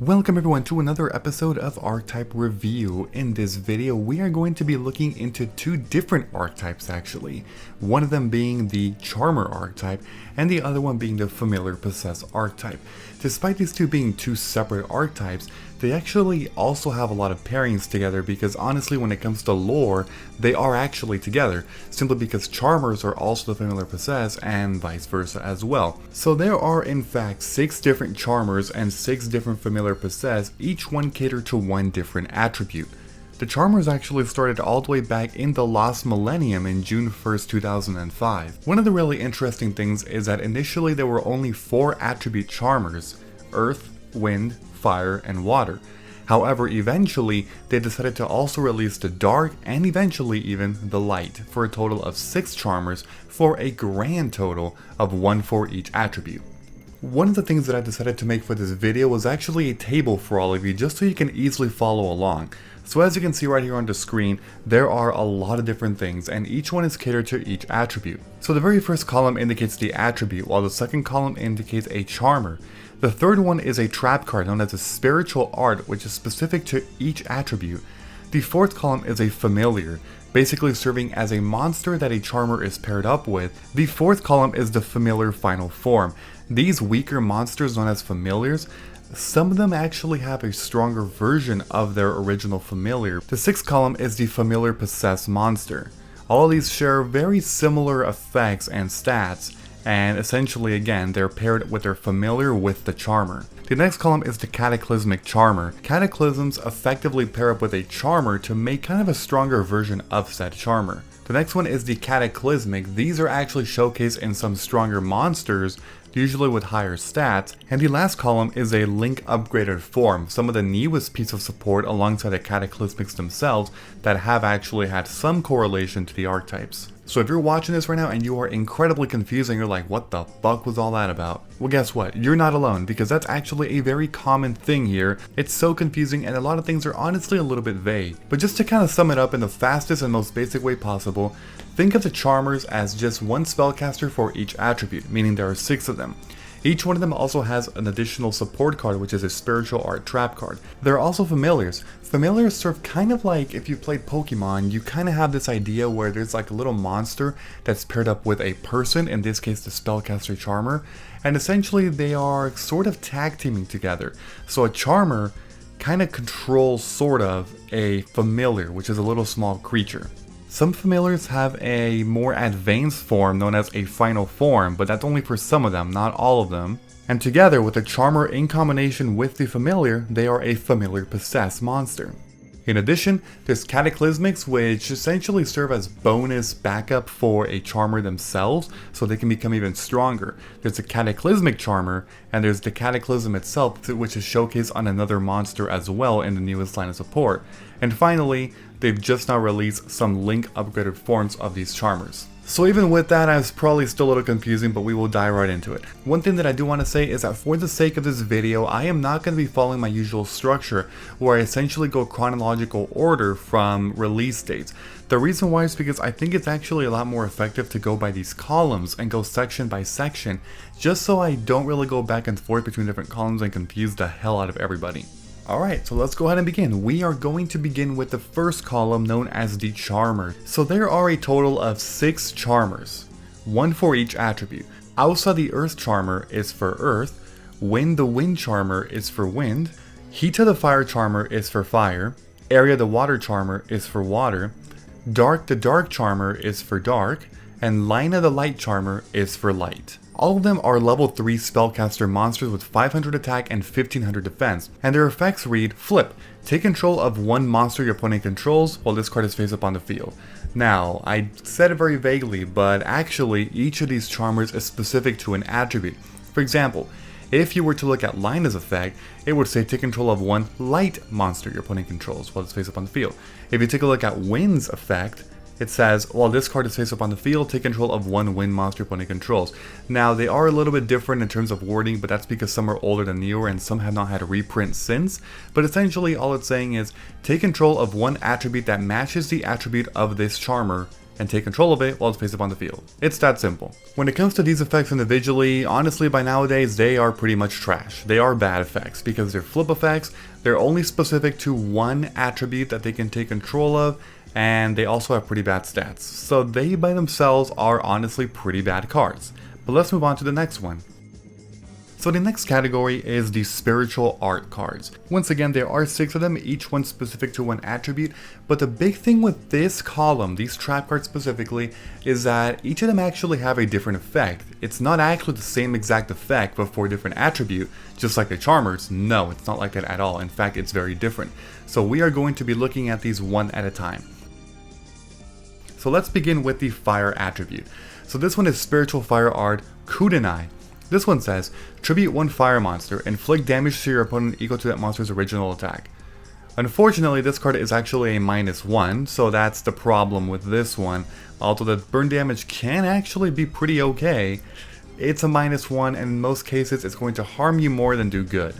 Welcome everyone to another episode of Archetype Review. In this video, we are going to be looking into two different archetypes actually. One of them being the Charmer archetype, and the other one being the Familiar Possessed archetype. Despite these two being two separate archetypes, they actually also have a lot of pairings together because honestly when it comes to lore, they are actually together, simply because Charmers are also the Familiar Possessed and vice versa as well. So there are in fact 6 different Charmers and 6 different Familiar Possessed, each one catered to one different attribute. The Charmers actually started all the way back in the Lost Millennium in June 1st, 2005. One of the really interesting things is that initially there were only 4 attribute Charmers: Earth, Wind, Fire, and Water. However, eventually they decided to also release the Dark and eventually even the Light for a total of 6 Charmers for a grand total of 1 for each attribute. One of the things that I decided to make for this video was actually a table for all of you just so you can easily follow along. So as you can see right here on the screen, there are a lot of different things and each one is catered to each attribute. So the very first column indicates the attribute, while the second column indicates a Charmer. The third one is a trap card known as a Spiritual Art, which is specific to each attribute. The fourth column is a Familiar, basically serving as a monster that a Charmer is paired up with. The fourth column is the Familiar Final Form. These weaker monsters known as Familiars, some of them actually have a stronger version of their original Familiar. The sixth column is the Familiar Possessed monster. All of these share very similar effects and stats, and essentially again they're paired with their Familiar with the Charmer. The next column is the Cataclysmic Charmer. Cataclysms effectively pair up with a Charmer to make kind of a stronger version of said Charmer. The next one is the Cataclysmic. These are actually showcased in some stronger monsters, usually with higher stats. And the last column is a Link upgraded form, some of the newest piece of support alongside the Cataclysmics themselves that have actually had some correlation to the archetypes. So if you're watching this right now and you are incredibly confused and you're like, what the fuck was all that about? Well, guess what? You're not alone, because that's actually a very common thing here. It's so confusing and a lot of things are honestly a little bit vague. But just to kind of sum it up in the fastest and most basic way possible, think of the Charmers as just one spellcaster for each attribute, meaning there are 6 of them. Each one of them also has an additional support card, which is a Spiritual Art trap card. There are also Familiars. Familiars serve kind of like if you played Pokemon, you kind of have this idea where there's like a little monster that's paired up with a person, in this case the spellcaster Charmer, and essentially they are sort of tag teaming together. So a Charmer kind of controls sort of a Familiar, which is a little small creature. Some Familiars have a more advanced form known as a Final Form, but that's only for some of them, not all of them. And together with the Charmer in combination with the Familiar, they are a Familiar Possessed monster. In addition, there's Cataclysmics, which essentially serve as bonus backup for a Charmer themselves, so they can become even stronger. There's a Cataclysmic Charmer, and there's the Cataclysm itself, which is showcased on another monster as well in the newest line of support. And finally, they've just now released some Link upgraded forms of these Charmers. So even with that, it's probably still a little confusing, but we will dive right into it. One thing that I do want to say is that for the sake of this video, I am not going to be following my usual structure, where I essentially go chronological order from release dates. The reason why is because I think it's actually a lot more effective to go by these columns and go section by section, just so I don't really go back and forth between different columns and confuse the hell out of everybody. Alright, so let's go ahead and begin. We are going to begin with the first column known as the Charmer. So there are a total of 6 Charmers, 1 for each attribute. Ausa the Earth Charmer is for Earth, Wind the Wind Charmer is for Wind, Hita the Fire Charmer is for Fire, Area the Water Charmer is for Water, Dark the Dark Charmer is for Dark, and Lina the Light Charmer is for Light. All of them are level 3 spellcaster monsters with 500 attack and 1500 defense, and their effects read: Flip, take control of one monster your opponent controls while this card is face up on the field. Now, I said it very vaguely, but actually each of these Charmers is specific to an attribute. For example, if you were to look at Lina's effect, it would say take control of one light monster your opponent controls while it's face up on the field. If you take a look at Wind's effect, it says, while this card is face up on the field, take control of one wind monster your opponent controls. Now, they are a little bit different in terms of wording, but that's because some are older than newer and some have not had a reprint since. But essentially, all it's saying is, take control of one attribute that matches the attribute of this Charmer and take control of it while it's face up on the field. It's that simple. When it comes to these effects individually, honestly by nowadays they are pretty much trash. They are bad effects because they're flip effects, they're only specific to one attribute that they can take control of, and they also have pretty bad stats. So they by themselves are honestly pretty bad cards. But let's move on to the next one. So the next category is the spiritual art cards. Once again, there are 6 of them, each one specific to one attribute, but the big thing with this column, these trap cards specifically, is that each of them actually have a different effect. It's not actually the same exact effect, but for a different attribute, just like the Charmers. No, it's not like that at all. In fact, it's very different. So we are going to be looking at these one at a time. So let's begin with the fire attribute. So this one is Spiritual Fire Art Kudenai. This one says, tribute 1 fire monster, inflict damage to your opponent equal to that monster's original attack. Unfortunately, this card is actually a -1, so that's the problem with this one. Although the burn damage can actually be pretty okay, it's a -1 and in most cases it's going to harm you more than do good.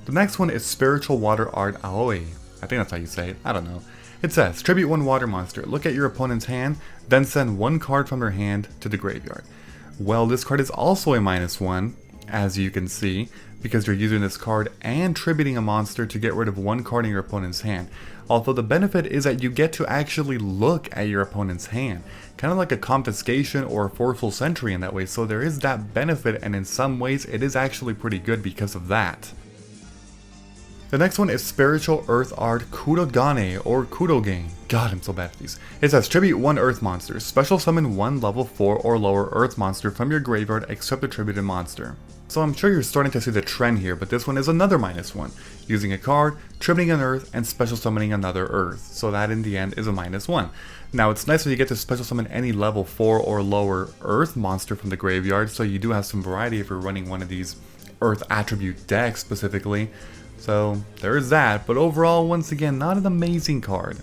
The next one is Spiritual Water Art Aoi. I think that's how you say it, I don't know. It says, tribute 1 water monster, look at your opponent's hand, then send 1 card from their hand to the graveyard. Well, this card is also a -1, as you can see, because you're using this card and tributing a monster to get rid of 1 card in your opponent's hand. Although the benefit is that you get to actually look at your opponent's hand, kind of like a confiscation or a forceful sentry in that way, so there is that benefit, and in some ways it is actually pretty good because of that. The next one is Spiritual Earth Art Kudogane or Kudogane. God, I'm so bad at these. It says, tribute 1 Earth monster, special summon 1 level 4 or lower Earth monster from your graveyard except the tributed monster. So I'm sure you're starting to see the trend here, but this one is another -1. Using a card, tributing an Earth, and special summoning another Earth. So that in the end is a -1. Now it's nice when you get to special summon any level 4 or lower Earth monster from the graveyard, so you do have some variety if you're running one of these Earth attribute decks specifically. So there is that, but overall, once again, not an amazing card.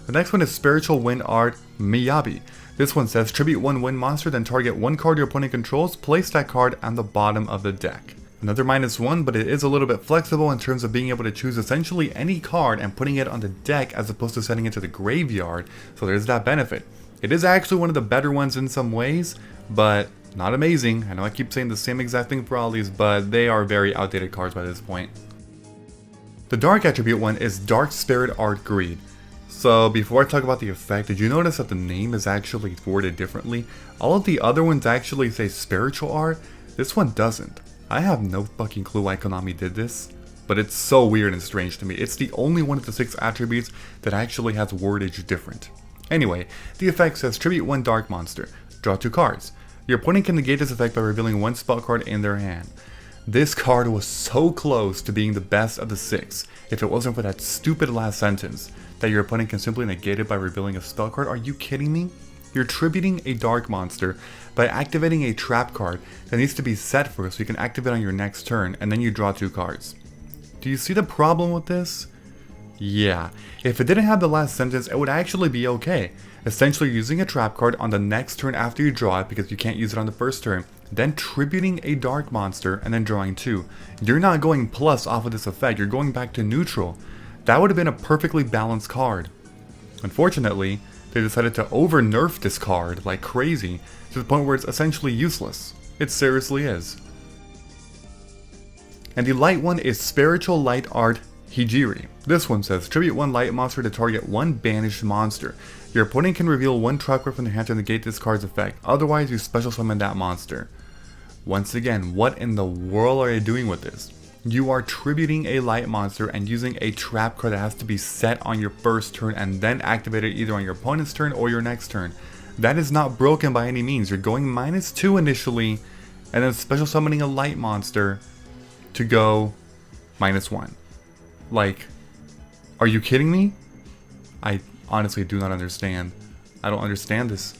The next one is Spiritual Wind Art Miyabi. This one says, tribute 1 wind monster, then target 1 card your opponent controls, place that card on the bottom of the deck. Another -1, but it is a little bit flexible in terms of being able to choose essentially any card and putting it on the deck as opposed to sending it to the graveyard, so there's that benefit. It is actually one of the better ones in some ways, but not amazing. I know I keep saying the same exact thing for all these, but they are very outdated cards by this point. The dark attribute one is Dark Spirit Art Greed. So before I talk about the effect, did you notice that the name is actually worded differently? All of the other ones actually say spiritual art. This one doesn't. I have no fucking clue why Konami did this, but it's so weird and strange to me. It's the only one of the 6 attributes that actually has wordage different. Anyway, the effect says tribute 1 dark monster, draw 2 cards. Your opponent can negate this effect by revealing 1 spell card in their hand. This card was so close to being the best of the 6 if it wasn't for that stupid last sentence, that your opponent can simply negate it by revealing a spell card. Are you kidding me? You're tributing a dark monster by activating a trap card that needs to be set first so you can activate on your next turn, and then you draw 2 cards. Do you see the problem with this? Yeah, if it didn't have the last sentence, it would actually be okay. Essentially using a trap card on the next turn after you draw it because you can't use it on the first turn, then tributing a dark monster and then drawing 2. You're not going plus off of this effect, you're going back to neutral. That would have been a perfectly balanced card. Unfortunately, they decided to over-nerf this card like crazy to the point where it's essentially useless. It seriously is. And the light one is Spiritual Light Art Hijiri. This one says, tribute 1 light monster to target 1 banished monster. Your opponent can reveal 1 trap card from their hand to negate this card's effect, otherwise you special summon that monster. Once again, what in the world are you doing with this? You are tributing a light monster and using a trap card that has to be set on your first turn and then activated either on your opponent's turn or your next turn. That is not broken by any means. You're going -2 initially and then special summoning a light monster to go -1. Like, are you kidding me? I honestly do not understand. I don't understand this.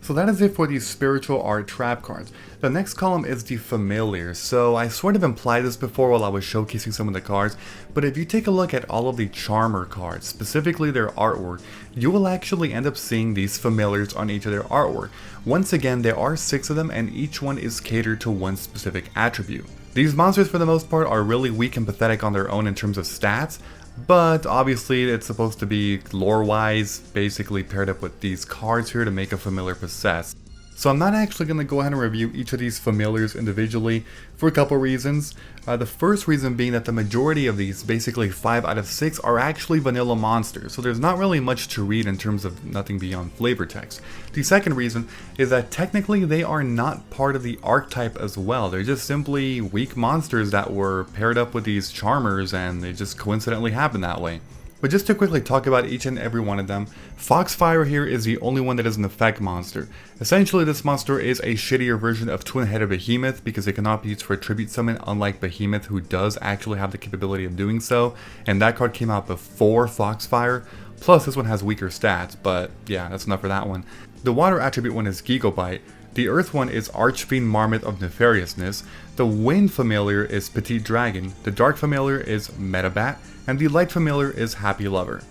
So that is it for these spiritual art trap cards. The next column is the familiar. So I sort of implied this before while I was showcasing some of the cards, but if you take a look at all of the Charmer cards, specifically their artwork, you will actually end up seeing these familiars on each of their artwork. Once again, there are 6 of them and each one is catered to one specific attribute. These monsters for the most part are really weak and pathetic on their own in terms of stats, But obviously it's supposed to be lore-wise basically paired up with these cards here to make a familiar possess. So I'm not actually going to go ahead and review each of these familiars individually for a couple reasons. The first reason being that the majority of these, basically 5 out of 6, are actually vanilla monsters, so there's not really much to read in terms of nothing beyond flavor text. The second reason is that technically they are not part of the archetype as well. They're just simply weak monsters that were paired up with these charmers, and they just coincidentally happened that way. But just to quickly talk about each and every one of them, Foxfire here is the only one that is an effect monster. Essentially this monster is a shittier version of Twin-Headed Behemoth because it cannot be used for a tribute summon, unlike Behemoth, who does actually have the capability of doing so, and that card came out before Foxfire. Plus this one has weaker stats, but yeah, that's enough for that one. The water attribute one is Yugioh. The earth one is Archfiend Marmoth of Nefariousness, the wind familiar is Petite Dragon, the dark familiar is Metabat, and the light familiar is Happy Lover.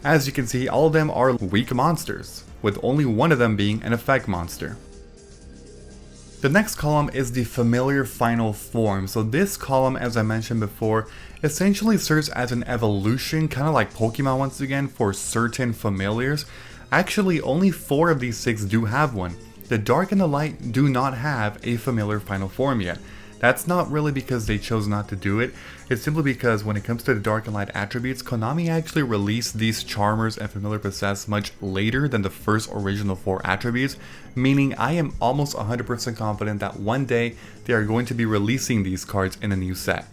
As you can see, all of them are weak monsters, with only one of them being an effect monster. The next column is the familiar final form. So this column, as I mentioned before, essentially serves as an evolution, kind of like Pokemon once again, for certain familiars. Actually, only 4 of these 6 do have one. The dark and the light do not have a familiar final form yet. That's not really because they chose not to do it, it's simply because when it comes to the dark and light attributes, Konami actually released these Charmers and Familiar Possessed much later than the first original 4 attributes, meaning I am almost 100% confident that one day they are going to be releasing these cards in a new set.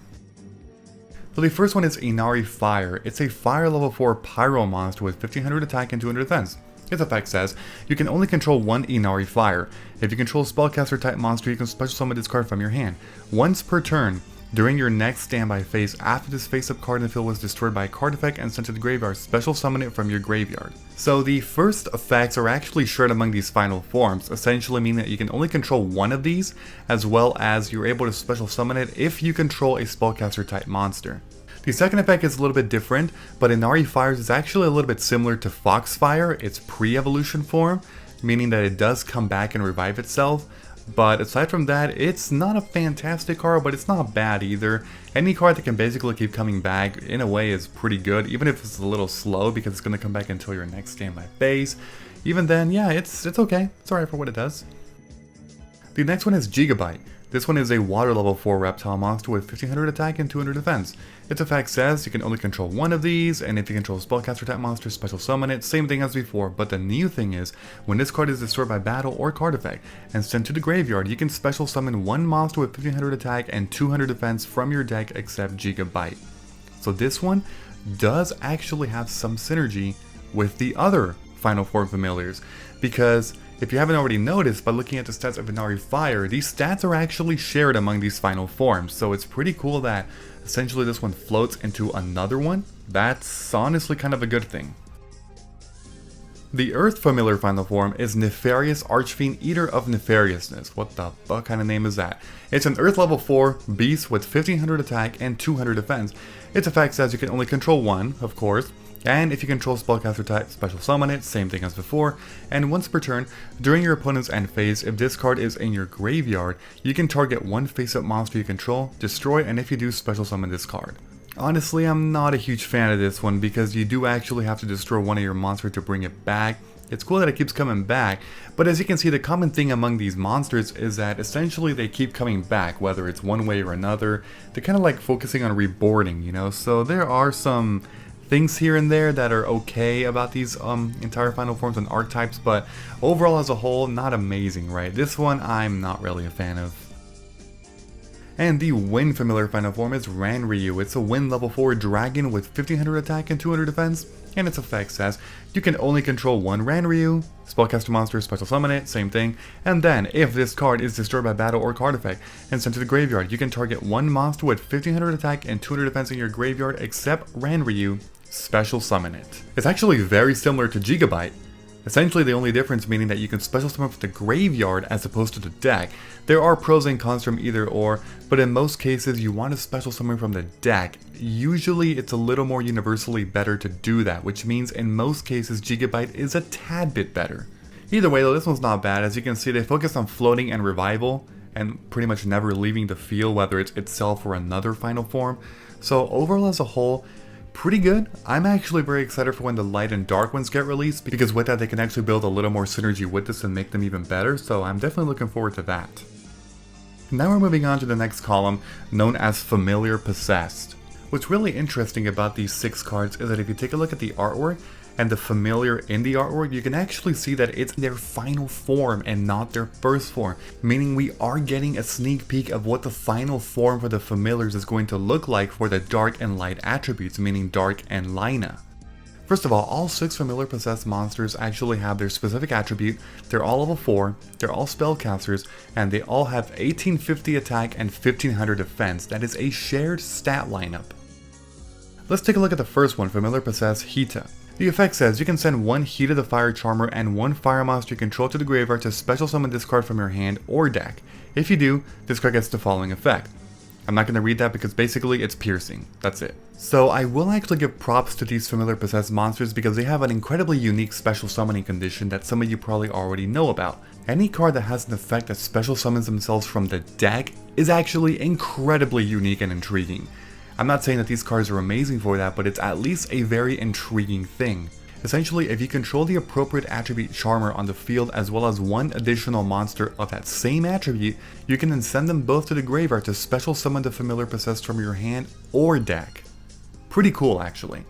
So the first one is Inari Fire. It's a fire level 4 pyro monster with 1500 attack and 200 defense. Its effect says, you can only control one Inari Fire. If you control a spellcaster type monster, you can special summon this card from your hand. Once per turn, during your next standby phase, after this face-up card in the field was destroyed by a card effect and sent to the graveyard, special summon it from your graveyard. So the first effects are actually shared among these final forms, essentially meaning that you can only control one of these, as well as you're able to special summon it if you control a spellcaster type monster. The second effect is a little bit different, but Inari Fires is actually a little bit similar to Foxfire, its pre-evolution form, meaning that it does come back and revive itself. But aside from that, it's not a fantastic card, but it's not bad either. Any card that can basically keep coming back, in a way, is pretty good, even if it's a little slow, because it's going to come back until your next standby phase. Even then, yeah, it's okay. It's alright for what it does. The next one is Gigabyte. This one is a water level 4 reptile monster with 1500 attack and 200 defense. Its effect says you can only control one of these, and if you control a spellcaster type monster, special summon it, same thing as before, but the new thing is, when this card is destroyed by battle or card effect and sent to the graveyard, you can special summon one monster with 1500 attack and 200 defense from your deck except Gigabyte. So this one does actually have some synergy with the other final form familiars, because if you haven't already noticed by looking at the stats of Inari Fire, these stats are actually shared among these final forms, so it's pretty cool that essentially this one floats into another one. That's honestly kind of a good thing. The Earth familiar final form is Nefarious Archfiend Eater of Nefariousness. What the fuck kind of name is that? It's an Earth level 4 beast with 1500 attack and 200 defense. Its effect says you can only control one, of course. And if you control spellcaster type, special summon it, same thing as before, and once per turn, during your opponent's end phase, if this card is in your graveyard, you can target one face-up monster you control, destroy, and if you do, special summon this card. Honestly, I'm not a huge fan of this one because you do actually have to destroy one of your monsters to bring it back. It's cool that it keeps coming back, but as you can see, the common thing among these monsters is that essentially they keep coming back, whether it's one way or another. They're kind of like focusing on reboarding, you know, so there are some things here and there that are okay about these entire final forms and archetypes, but overall as a whole, not amazing, right? This one I'm not really a fan of. And the Wind familiar final form is Ranryu. It's a Wind level 4 dragon with 1500 attack and 200 defense, and its effect says you can only control one Ranryu, spellcaster monster, special summon it, same thing, and then if this card is destroyed by battle or card effect and sent to the graveyard, you can target one monster with 1500 attack and 200 defense in your graveyard except Ranryu, special summon it. It's actually very similar to Gigabyte. Essentially the only difference meaning that you can special summon from the graveyard as opposed to the deck. There are pros and cons from either or, but in most cases you want to special summon from the deck. Usually it's a little more universally better to do that, which means in most cases Gigabyte is a tad bit better. Either way though, this one's not bad. As you can see, they focus on floating and revival, and pretty much never leaving the field, whether it's itself or another final form. So overall as a whole, pretty good. I'm actually very excited for when the light and dark ones get released, because with that they can actually build a little more synergy with this and make them even better, so I'm definitely looking forward to that. Now we're moving on to the next column, known as Familiar Possessed. What's really interesting about these 6 cards is that if you take a look at the artwork, and the familiar in the artwork, you can actually see that it's their final form and not their first form, meaning we are getting a sneak peek of what the final form for the familiars is going to look like for the dark and light attributes, meaning Dark and Lina. First of all 6 familiar possessed monsters actually have their specific attribute. They're all level 4, they're all spellcasters, and they all have 1850 attack and 1500 defense. That is a shared stat lineup. Let's take a look at the first one, Familiar Possessed Hita. The effect says you can send 1 Hita the Fire Charmer and 1 fire monster you control to the graveyard to special summon this card from your hand or deck. If you do, this card gets the following effect. I'm not going to read that because basically it's piercing. That's it. So I will actually give props to these Familiar Possessed monsters because they have an incredibly unique special summoning condition that some of you probably already know about. Any card that has an effect that special summons themselves from the deck is actually incredibly unique and intriguing. I'm not saying that these cards are amazing for that, but it's at least a very intriguing thing. Essentially, if you control the appropriate attribute Charmer on the field as well as 1 additional monster of that same attribute, you can then send them both to the graveyard to special summon the Familiar Possessed from your hand or deck. Pretty cool actually.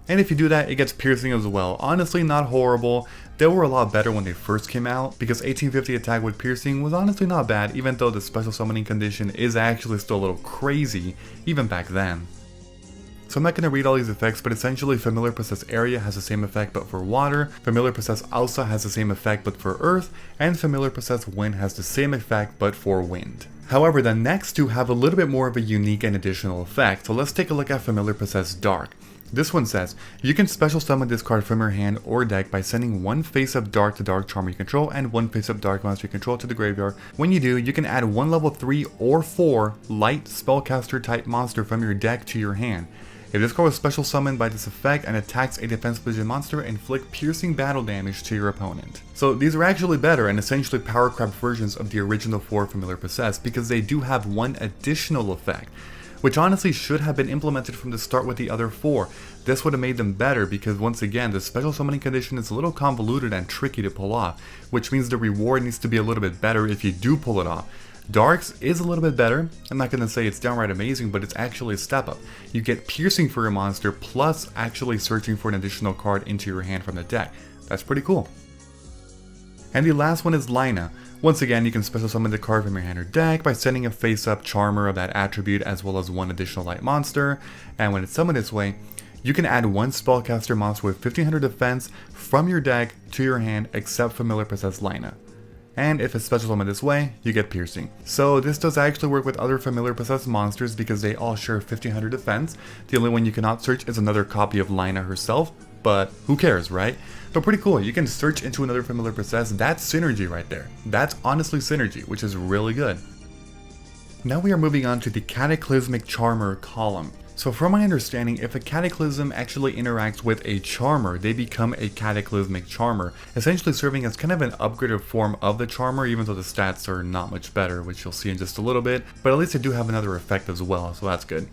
And if you do that, it gets piercing as well. Honestly, not horrible. They were a lot better when they first came out, because 1850 attack with piercing was honestly not bad, even though the special summoning condition is actually still a little crazy, even back then. So I'm not going to read all these effects, but essentially Familiar Possessed Area has the same effect but for water, Familiar Possessed Alsa has the same effect but for earth, and Familiar Possessed Wind has the same effect but for wind. However, the next 2 have a little bit more of a unique and additional effect, so let's take a look at Familiar Possessed Dark. This one says, you can special summon this card from your hand or deck by sending 1 face-up Dark to Dark Charmer you control and 1 face-up Dark monster you control to the graveyard. When you do, you can add 1 level 3 or 4 light spellcaster type monster from your deck to your hand. If this card was special summoned by this effect and attacks a defense collision monster, inflict piercing battle damage to your opponent. So these are actually better and essentially power crap versions of the original 4 Familiar Possessed because they do have 1 additional effect, which honestly should have been implemented from the start with the other 4. This would have made them better because once again the special summoning condition is a little convoluted and tricky to pull off, which means the reward needs to be a little bit better if you do pull it off. Dark's is a little bit better. I'm not going to say it's downright amazing, but it's actually a step up. You get piercing for your monster plus actually searching for an additional card into your hand from the deck. That's pretty cool. And the last one is Lina. Once again, you can special summon the card from your hand or deck by sending a face-up Charmer of that attribute as well as 1 additional light monster, and when it's summoned this way, you can add 1 spellcaster monster with 1500 defense from your deck to your hand except Familiar Possessed Lina. And if it's special summoned this way, you get piercing. So this does actually work with other Familiar Possessed monsters because they all share 1500 defense. The only one you cannot search is another copy of Lina herself, but who cares, right? But pretty cool, you can search into another Familiar Possessed. That's synergy right there. That's honestly synergy, which is really good. Now we are moving on to the Cataclysmic Charmer column. So from my understanding, if a Cataclysm actually interacts with a Charmer, they become a Cataclysmic Charmer, essentially serving as kind of an upgraded form of the Charmer, even though the stats are not much better, which you'll see in just a little bit, but at least they do have another effect as well, so that's good.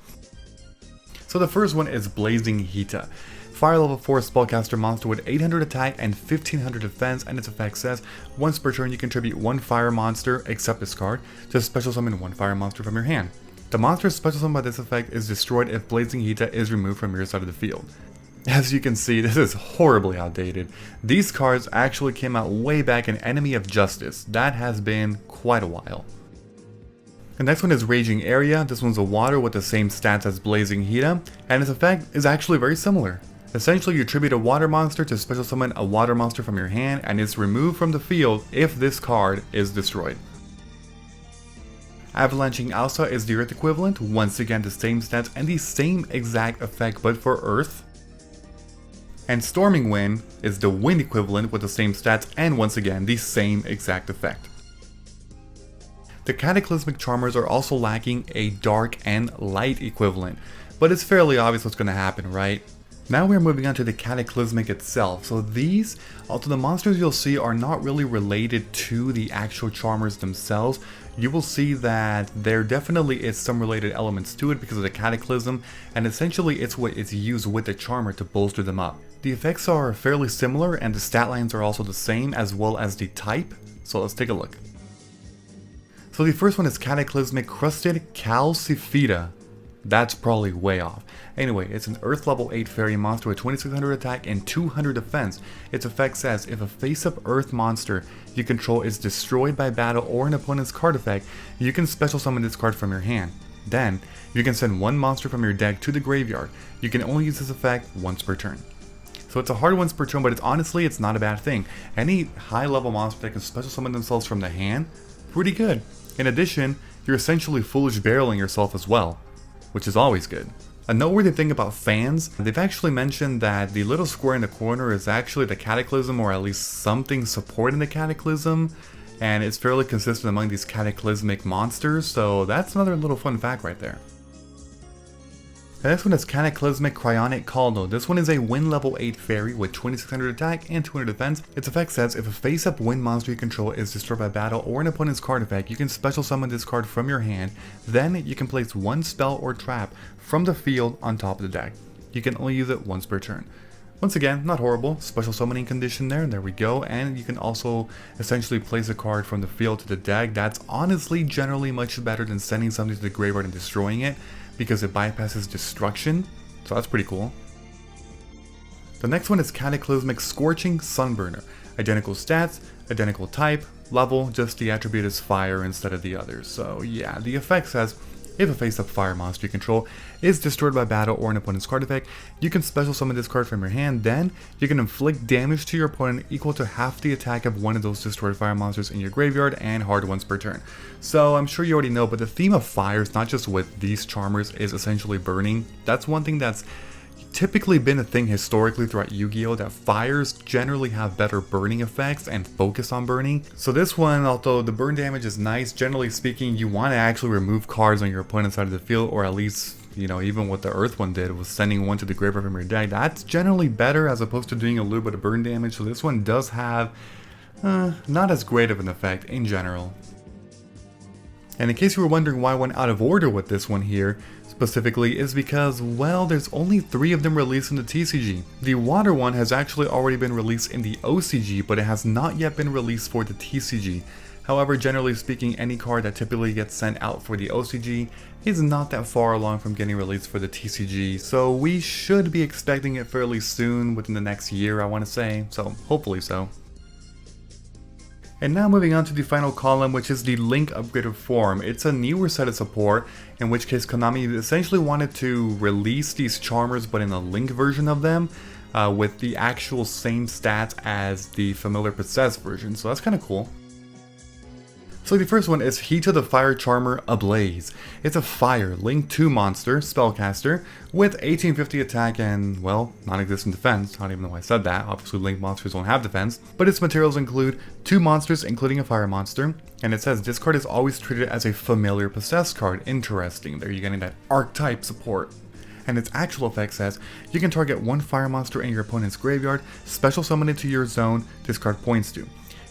So the first one is Blazing Hita. Fire level 4 spellcaster monster with 800 attack and 1500 defense, and its effect says, once per turn you contribute 1 fire monster, except this card, to special summon 1 fire monster from your hand. The monster special summoned by this effect is destroyed if Blazing Hita is removed from your side of the field. As you can see, this is horribly outdated. These cards actually came out way back in Enemy of Justice. That has been quite a while. The next one is Raging Area. This one's a water with the same stats as Blazing Hita, and its effect is actually very similar. Essentially, you attribute a water monster to special summon a water monster from your hand, and it's removed from the field if this card is destroyed. Avalanching Alsa is the Earth equivalent, once again the same stats and the same exact effect but for Earth. And Storming Wind is the Wind equivalent with the same stats and once again the same exact effect. The Cataclysmic Charmers are also lacking a Dark and Light equivalent, but it's fairly obvious what's going to happen, right? Now we're moving on to the Cataclysmic itself. So these, although the monsters you'll see are not really related to the actual Charmers themselves, you will see that there definitely is some related elements to it because of the Cataclysm, and essentially it's what is used with the Charmer to bolster them up. The effects are fairly similar and the stat lines are also the same, as well as the type, so let's take a look. So the first one is Cataclysmic Crusted Calcifida. That's probably way off. Anyway, it's an Earth level 8 fairy monster with 2600 attack and 200 defense. Its effect says, if a face-up Earth monster you control is destroyed by battle or an opponent's card effect, you can special summon this card from your hand. Then, you can send one monster from your deck to the graveyard. You can only use this effect once per turn. So it's a hard once per turn, but it's not a bad thing. Any high level monster that can special summon themselves from the hand, pretty good. In addition, you're essentially foolish barreling yourself as well, which is always good. A noteworthy thing about fans, they've actually mentioned that the little square in the corner is actually the Cataclysm, or at least something supporting the Cataclysm, and it's fairly consistent among these cataclysmic monsters, so that's another little fun fact right there. The next one is Cataclysmic Cryonic Caldo. This one is a wind level 8 fairy with 2600 attack and 200 defense. Its effect says, if a face-up wind monster you control is destroyed by battle or an opponent's card effect, you can special summon this card from your hand. Then you can place one spell or trap from the field on top of the deck. You can only use it once per turn. Once again, not horrible. Special summoning condition there we go. And you can also essentially place a card from the field to the deck. That's honestly generally much better than sending something to the graveyard and destroying it, because it bypasses destruction, so that's pretty cool. The next one is Cataclysmic Scorching Sunburner. Identical stats, identical type, level, just the attribute is fire instead of the others. So yeah, the effect says, if a face-up fire monster you control is destroyed by battle or an opponent's card effect, you can special summon this card from your hand. Then you can inflict damage to your opponent equal to half the attack of one of those destroyed fire monsters in your graveyard, and hard once per turn. So I'm sure you already know, but the theme of fires, not just with these charmers, is essentially burning. That's one thing that's typically been a thing historically throughout Yu-Gi-Oh! That fires generally have better burning effects and focus on burning. So this one, although the burn damage is nice, generally speaking, you want to actually remove cards on your opponent's side of the field, or at least, you know, even what the Earth one did was sending one to the graveyard from your deck. That's generally better as opposed to doing a little bit of burn damage. So this one does have not as great of an effect in general. And in case you were wondering why I went out of order with this one here, specifically, is because, well, there's only 3 of them released in the TCG. The water one has actually already been released in the OCG, but it has not yet been released for the TCG. However, generally speaking, any card that typically gets sent out for the OCG is not that far along from getting released for the TCG, so we should be expecting it fairly soon, within the next year, I want to say, so hopefully so. And now moving on to the final column, which is the Link upgraded form. It's a newer set of support, in which case Konami essentially wanted to release these Charmers but in a Link version of them, with the actual same stats as the familiar Possessed version, so that's kind of cool. So the first one is Heat of the Fire Charmer Ablaze. It's a fire Link 2 monster, spellcaster, with 1850 attack and, well, non-existent defense. I don't even know why I said that. Obviously Link monsters don't have defense. But its materials include 2 monsters, including a fire monster. And it says this card is always treated as a familiar Possessed card. Interesting, there you're getting that archetype support. And its actual effect says, you can target 1 fire monster in your opponent's graveyard, special summon it to your zone, this card points to.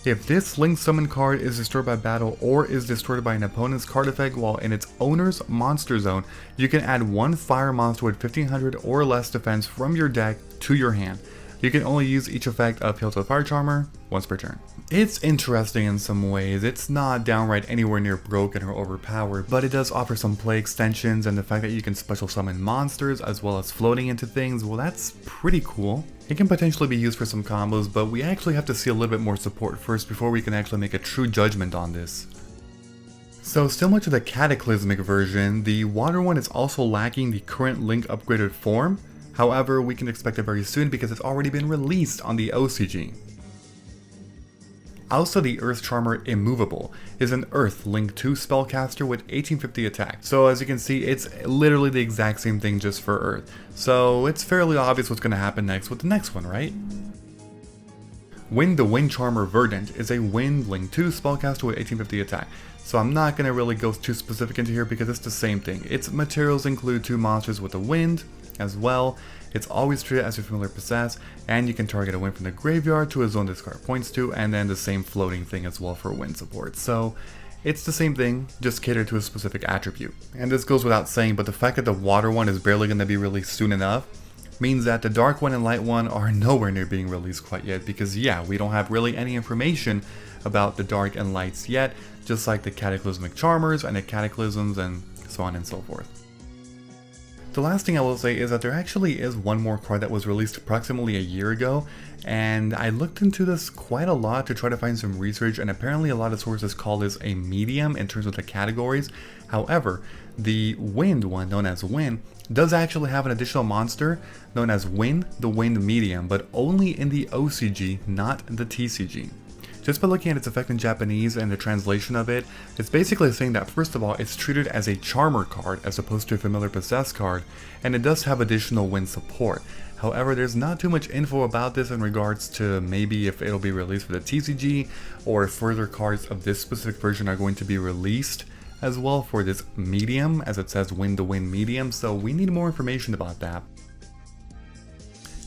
If this Link Summon card is destroyed by battle or is destroyed by an opponent's card effect while in its owner's monster zone, you can add 1 fire monster with 1500 or less defense from your deck to your hand. You can only use each effect of Hail to the Fire Charmer once per turn. It's interesting in some ways. It's not downright anywhere near broken or overpowered, but it does offer some play extensions, and the fact that you can special summon monsters as well as floating into things, well, that's pretty cool. It can potentially be used for some combos, but we actually have to see a little bit more support first before we can actually make a true judgment on this. So similar to the Cataclysmic version, the water one is also lacking the current Link upgraded form. However, we can expect it very soon because it's already been released on the OCG. Also, the Earth Charmer Immovable is an Earth Link 2 spellcaster with 1850 attack. So as you can see, it's literally the exact same thing just for Earth. So it's fairly obvious what's going to happen next with the next one, right? The Wind Charmer Verdant is a Wind Link 2 spellcaster with 1850 attack. So I'm not going to really go too specific into here because it's the same thing. Its materials include 2 monsters with a wind as well. It's always treated as a familiar Possessed, and you can target a wind from the graveyard to a zone this card points to, and then the same floating thing as well for wind support. So It's the same thing, just catered to a specific attribute. And this goes without saying, but the fact that the water one is barely going to be released soon enough means that the dark one and light one are nowhere near being released quite yet, because yeah, we don't have really any information about the dark and lights yet, just like the Cataclysmic Charmers and the Cataclysms and so on and so forth. The last thing I will say is that there actually is one more card that was released approximately a year ago, and I looked into this quite a lot to try to find some research, and apparently a lot of sources call this a medium in terms of the categories. However, the wind one, known as Wind, does actually have an additional monster known as Wind, the Wind Medium, but only in the OCG, not the TCG. Just by looking at its effect in Japanese and the translation of it, it's basically saying that first of all, it's treated as a Charmer card as opposed to a Familiar Possessed card, and it does have additional wind support. However, there's not too much info about this in regards to maybe if it'll be released for the TCG, or if further cards of this specific version are going to be released as well for this medium, as it says Wind the Wind Medium, so we need more information about that.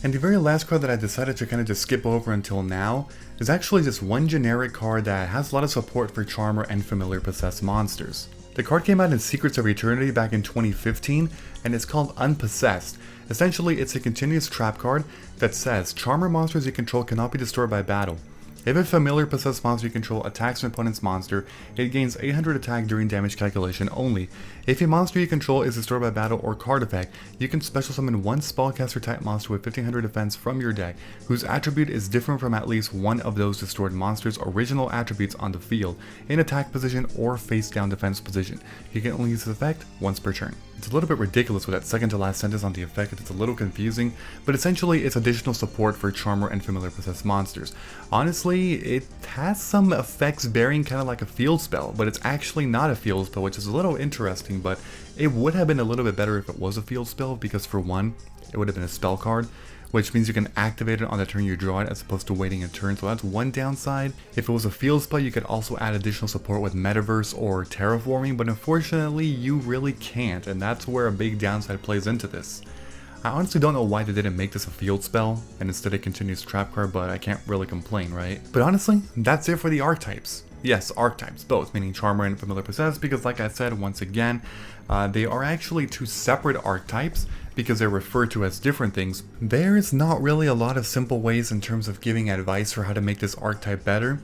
And the very last card that I decided to kind of just skip over until now is actually just one generic card that has a lot of support for Charmer and Familiar Possessed monsters. The card came out in Secrets of Eternity back in 2015, and it's called Unpossessed. Essentially, it's a continuous trap card that says Charmer monsters you control cannot be destroyed by battle. If a Familiar Possessed monster you control attacks an opponent's monster, it gains 800 attack during damage calculation only. If a monster you control is destroyed by battle or card effect, you can special summon one spellcaster type monster with 1500 defense from your deck, whose attribute is different from at least one of those destroyed monsters' original attributes on the field, in attack position or face down defense position. You can only use this effect once per turn. It's a little bit ridiculous with that second to last sentence on the effect, it's a little confusing, but essentially it's additional support for Charmer and Familiar Possessed monsters. Honestly, it has some effects bearing kind of like a field spell, but it's actually not a field spell, which is a little interesting, but it would have been a little bit better if it was a field spell, because for one, it would have been a spell card, which means you can activate it on the turn you draw it as opposed to waiting a turn, so that's one downside. If it was a field spell, you could also add additional support with Metaverse or Terraforming, but unfortunately you really can't, and that's where a big downside plays into this. I honestly don't know why they didn't make this a field spell, and instead it continues trap card, but I can't really complain, right? But honestly, that's it for the archetypes. Yes, archetypes, both, meaning Charmer and Familiar Possessed, because like I said, once again, they are actually two separate archetypes, because they're referred to as different things. There's not really a lot of simple ways in terms of giving advice for how to make this archetype better.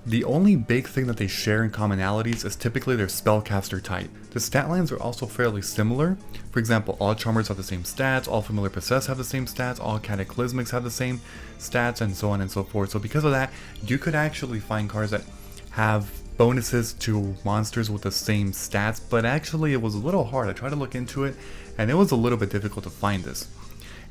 The only big thing that they share in commonalities is typically their spellcaster type. The stat lines are also fairly similar. For example, all Charmers have the same stats, all Familiar Possessed have the same stats, all Cataclysmics have the same stats, and so on and so forth. So because of that, you could actually find cards that have bonuses to monsters with the same stats, but actually it was a little hard. I tried to look into it, and it was a little bit difficult to find this.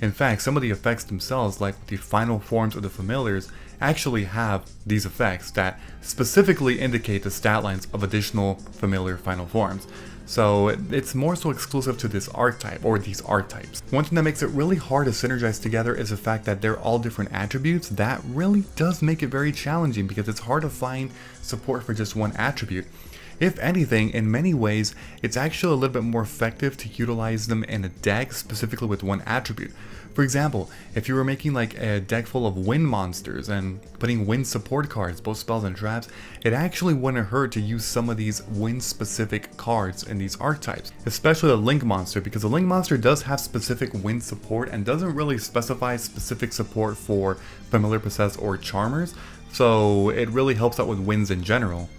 In fact, some of the effects themselves, like the final forms of the familiars, actually have these effects that specifically indicate the stat lines of additional familiar final forms. So it's more so exclusive to this archetype, or these archetypes. One thing that makes it really hard to synergize together is the fact that they're all different attributes. That really does make it very challenging, because it's hard to find support for just one attribute. If anything, in many ways, it's actually a little bit more effective to utilize them in a deck specifically with one attribute. For example, if you were making like a deck full of wind monsters and putting wind support cards, both spells and traps, it actually wouldn't hurt to use some of these wind specific cards in these archetypes, especially the Link monster, because the Link monster does have specific wind support and doesn't really specify specific support for Familiar Possessed or Charmers, so it really helps out with winds in general.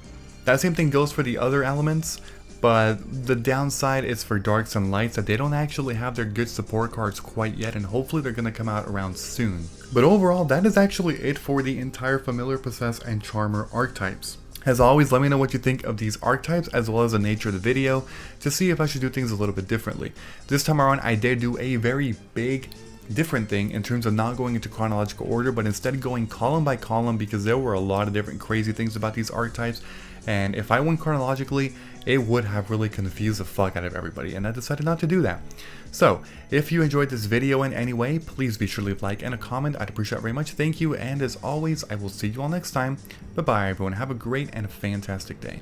That same thing goes for the other elements, but the downside is for Darks and Lights that they don't actually have their good support cards quite yet, and hopefully they're going to come out around soon. But overall, that is actually it for the entire Familiar Possessed and Charmer archetypes. As always, let me know what you think of these archetypes as well as the nature of the video to see if I should do things a little bit differently. This time around, I did do a very big different thing in terms of not going into chronological order, but instead going column by column, because there were a lot of different crazy things about these archetypes, and if I went chronologically, it would have really confused the fuck out of everybody, and I decided not to do that. So, if you enjoyed this video in any way, please be sure to leave a like and a comment. I'd appreciate it very much. Thank you, and as always, I will see you all next time. Bye bye everyone, have a great and fantastic day.